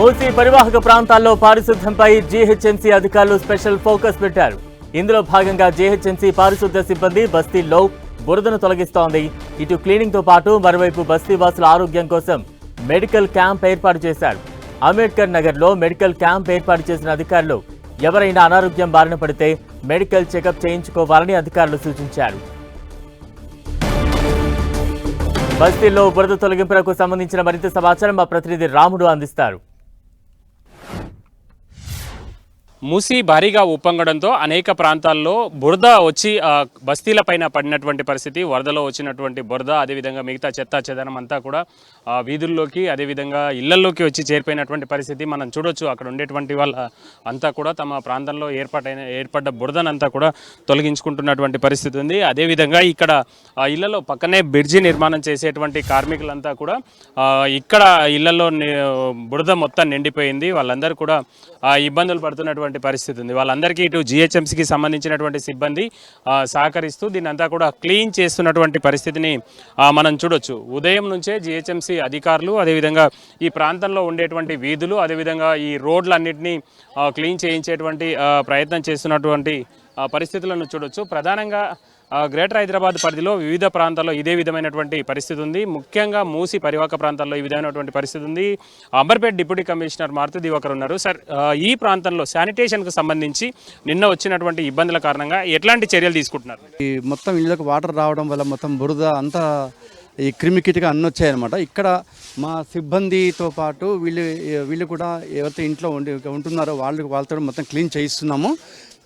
మూసీ పరివాహక ప్రాంతాల్లో పారిశుద్ధ్యంపై జీహెచ్ఎంసీ అధికారులు స్పెషల్ ఫోకస్ పెట్టారు. ఇందులో భాగంగా జీహెచ్ఎంసీ పారిశుద్ధ్య సిబ్బంది బస్తీల్లో బురదను తొలగిస్తోంది. ఇటు క్లీనింగ్ తో పాటు మరోవైపు బస్తీవాసుల ఆరోగ్యం కోసం మెడికల్ క్యాంప్ ఏర్పాటు చేశారు. అంబేద్కర్ నగర్ లో మెడికల్ క్యాంప్ ఏర్పాటు చేసిన అధికారులు ఎవరైనా అనారోగ్యం బారిన పడితే మెడికల్ చెకప్ చేయించుకోవాలని అధికారులు సూచించారు. బస్తీల్లో బురద తొలగింపులకు సంబంధించిన మరింత సమాచారం మా ప్రతినిధి రాముడు అందిస్తారు. మూసీ భారీగా ఉప్పొంగడంతో అనేక ప్రాంతాల్లో బురద వచ్చి బస్తీలపైన పడినటువంటి పరిస్థితి, వరదలో వచ్చినటువంటి బురద, అదేవిధంగా మిగతా చెత్త చెదనం అంతా కూడా వీధుల్లోకి, అదేవిధంగా ఇళ్లలోకి వచ్చి చేరిపోయినటువంటి పరిస్థితి మనం చూడొచ్చు. అక్కడ ఉండేటువంటి వాళ్ళ అంతా కూడా తమ ప్రాంతంలో ఏర్పడ్డ బురదనంతా కూడా తొలగించుకుంటున్నటువంటి పరిస్థితి ఉంది. అదేవిధంగా ఇక్కడ ఇళ్లలో పక్కనే బ్రిడ్జి నిర్మాణం చేసేటువంటి కార్మికులంతా కూడా ఇక్కడ ఇళ్లలో బురద మొత్తం నిండిపోయింది. వాళ్ళందరూ కూడా ఇబ్బందులు పడుతున్నటువంటి పరిస్థితి ఉంది. వాళ్ళందరికీ ఇటు జిహెచ్ఎంసీకి సంబంధించినటువంటి సిబ్బంది సహకరిస్తూ దీన్ని అంతా కూడా క్లీన్ చేస్తున్నటువంటి పరిస్థితిని మనం చూడొచ్చు. ఉదయం నుంచే జిహెచ్ఎంసీ అధికారులు, అదేవిధంగా ఈ ప్రాంతంలో ఉండేటువంటి వీధులు, అదేవిధంగా ఈ రోడ్లన్నింటినీ క్లీన్ చేయించేటువంటి ప్రయత్నం చేస్తున్నటువంటి పరిస్థితులను చూడొచ్చు. ప్రధానంగా గ్రేటర్ హైదరాబాద్ పరిధిలో వివిధ ప్రాంతాల్లో ఇదే విధమైనటువంటి పరిస్థితి ఉంది. ముఖ్యంగా మూసి పరివాహక ప్రాంతాల్లో ఈ విధమైనటువంటి పరిస్థితి ఉంది. అంబర్పేట డిప్యూటీ కమిషనర్ మారుతి దివాకర్ ఉన్నారు. సార్, ఈ ప్రాంతంలో శానిటేషన్కు సంబంధించి నిన్న వచ్చినటువంటి ఇబ్బందుల కారణంగా ఎట్లాంటి చర్యలు తీసుకుంటున్నారు? ఈ మొత్తం ఇళ్ళకు వాటర్ రావడం వల్ల మొత్తం బురద అంతా ఈ క్రిమికిటిగా అన్నీ వచ్చాయన్నమాట. ఇక్కడ మా సిబ్బందితో పాటు వీళ్ళు కూడా ఎవరైతే ఇంట్లో ఉంటున్నారో వాళ్ళతో మొత్తం క్లీన్ చేయిస్తున్నాము.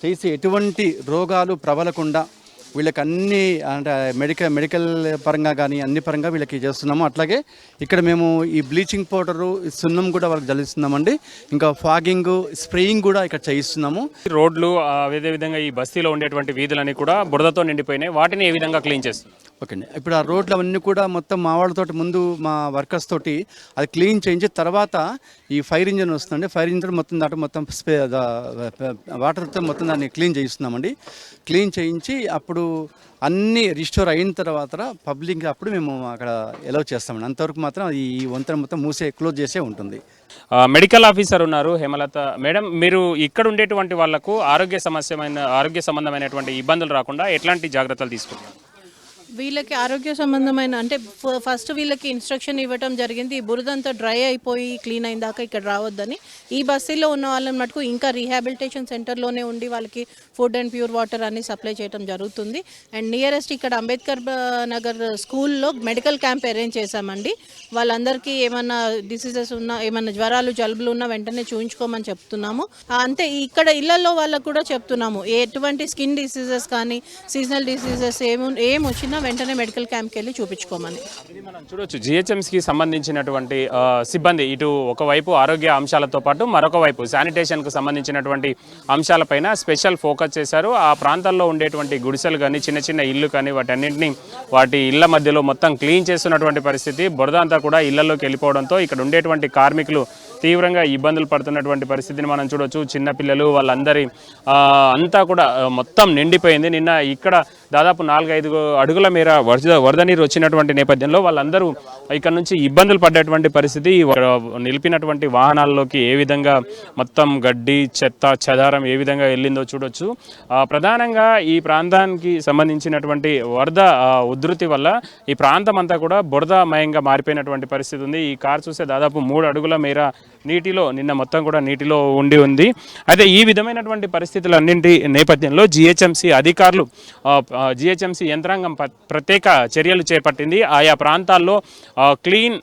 చేసి ఎటువంటి రోగాలు ప్రబలకుండా వీళ్ళకి అన్ని అంటే మెడికల్ పరంగా కానీ అన్ని పరంగా వీళ్ళకి చేస్తున్నాము. అట్లాగే ఇక్కడ మేము ఈ బ్లీచింగ్ పౌడరు, సున్నం కూడా వాళ్ళకి జల్లిస్తున్నామండి. ఇంకా ఫాగింగ్, స్ప్రేయింగ్ కూడా ఇక్కడ చేయిస్తున్నాము. రోడ్లు అదేవిధంగా ఈ బస్తీలో ఉండేటువంటి వీధులన్నీ కూడా బురదతో నిండిపోయినాయి. వాటిని ఏ విధంగా క్లీన్ చేస్తాం? ఓకే అండి. ఇప్పుడు ఆ రోడ్లు అవన్నీ కూడా మొత్తం మా వాళ్ళతోటి ముందు మా వర్కర్స్ తోటి అది క్లీన్ చేయించి తర్వాత ఈ ఫైర్ ఇంజిన్ వస్తుందండి. ఫైర్ ఇంజిన్ మొత్తం దాంట్లో మొత్తం వాటర్తో మొత్తం దాన్ని క్లీన్ చేయిస్తున్నామండి. క్లీన్ చేయించి అప్పుడు అన్నీ రిస్టోర్ అయిన తర్వాత పబ్లిక్ అప్పుడు మేము అక్కడ ఎలౌ చేస్తామండి. అంతవరకు మాత్రం ఈ వంతెన మొత్తం క్లోజ్ చేసే ఉంటుంది. మెడికల్ ఆఫీసర్ ఉన్నారు హేమలత మేడం, మీరు ఇక్కడ ఉండేటువంటి వాళ్లకు ఆరోగ్య సంబంధమైనటువంటి ఇబ్బందులు రాకుండా ఎట్లాంటి జాగ్రత్తలు తీసుకుంటారు? వీళ్ళకి ఆరోగ్య సంబంధమైన అంటే ఫస్ట్ వీళ్ళకి ఇన్స్ట్రక్షన్ ఇవ్వటం జరిగింది. ఈ బురదంతా డ్రై అయిపోయి క్లీన్ అయిన దాకా ఇక్కడ రావద్దని. ఈ బస్సులో ఉన్న వాళ్ళని మటుకు ఇంకా రీహాబిలిటేషన్ సెంటర్లోనే ఉండి వాళ్ళకి ఫుడ్ అండ్ ప్యూర్ వాటర్ అన్ని సప్లై చేయడం జరుగుతుంది. అండ్ నియరెస్ట్ ఇక్కడ అంబేద్కర్ నగర్ స్కూల్లో మెడికల్ క్యాంప్ అరేంజ్ చేశామండి. వాళ్ళందరికీ ఏమన్నా డిసీజెస్ ఉన్నా, ఏమన్నా జ్వరాలు జలుబులు ఉన్నా వెంటనే చూయించుకోమని చెప్తున్నాము. అంతే ఇక్కడ ఇళ్లలో వాళ్ళకు కూడా చెప్తున్నాము, ఎటువంటి స్కిన్ డిసీజెస్ కానీ సీజనల్ డిసీజెస్ ఏం వచ్చినా వెంటనే మెడికల్ క్యాంప్కి వెళ్ళి చూపించుకోమని. మనం చూడొచ్చు జిహెచ్ఎంసీకి సంబంధించినటువంటి సిబ్బంది ఇటు ఒకవైపు ఆరోగ్య అంశాలతో పాటు మరొక వైపు శానిటేషన్కు సంబంధించినటువంటి అంశాలపైన స్పెషల్ ఫోకస్ చేశారు. ఆ ప్రాంతాల్లో ఉండేటువంటి గుడిసెలు కానీ, చిన్న చిన్న ఇల్లు కానీ, వాటి ఇళ్ల మధ్యలో మొత్తం క్లీన్ చేస్తున్నటువంటి పరిస్థితి. బురద అంతా కూడా ఇళ్లలోకి వెళ్ళిపోవడంతో ఇక్కడ ఉండేటువంటి కార్మికులు తీవ్రంగా ఇబ్బందులు పడుతున్నటువంటి పరిస్థితిని మనం చూడొచ్చు. చిన్నపిల్లలు వాళ్ళందరి అంతా కూడా మొత్తం నిండిపోయింది. నిన్న ఇక్కడ దాదాపు 4-5 అడుగుల మేర వరద నీరు వచ్చినటువంటి నేపథ్యంలో వాళ్ళందరూ ఇక్కడ నుంచి ఇబ్బందులు పడ్డటువంటి పరిస్థితి. నిలిపినటువంటి వాహనాల్లోకి ఏ విధంగా మొత్తం గడ్డి, చెత్త, చెదారం ఏ విధంగా వెళ్ళిందో చూడొచ్చు. ప్రధానంగా ఈ ప్రాంతానికి సంబంధించినటువంటి వరద ఉధృతి వల్ల ఈ ప్రాంతం అంతా కూడా బురదమయంగా మారిపోయినటువంటి పరిస్థితి ఉంది. ఈ కారు చూస్తే దాదాపు 3 అడుగుల మేర నిన్న మొత్తం కూడా నీటిలో ఉంది. అయితే ఈ విధమైనటువంటి పరిస్థితులన్నింటి నేపథ్యంలో జిహెచ్ఎంసీ అధికారులు, జిహెచ్ఎంసీ యంత్రాంగం ప్రత్యేక చర్యలు చేపట్టింది. ఆయా ప్రాంతాల్లో క్లీన్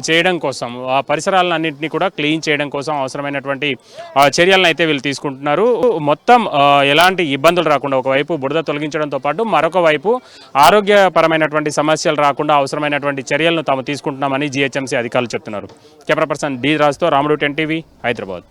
చేయడం కోసం, ఆ పరిసరాలన్నింటినీ కూడా క్లీన్ చేయడం కోసం అవసరమైనటువంటి చర్యలను అయితే వీళ్ళు తీసుకుంటున్నారు. మొత్తం ఎలాంటి ఇబ్బందులు రాకుండా ఒకవైపు బురద తొలగించడంతో పాటు మరొక వైపు ఆరోగ్యపరమైనటువంటి సమస్యలు రాకుండా అవసరమైనటువంటి చర్యలను తాము తీసుకుంటున్నామని జిహెచ్ఎంసీ అధికారులు చెప్తున్నారు. కెమెరా పర్సన్ డి రాజుతో రాముడు, 10 టీవీ, హైదరాబాద్.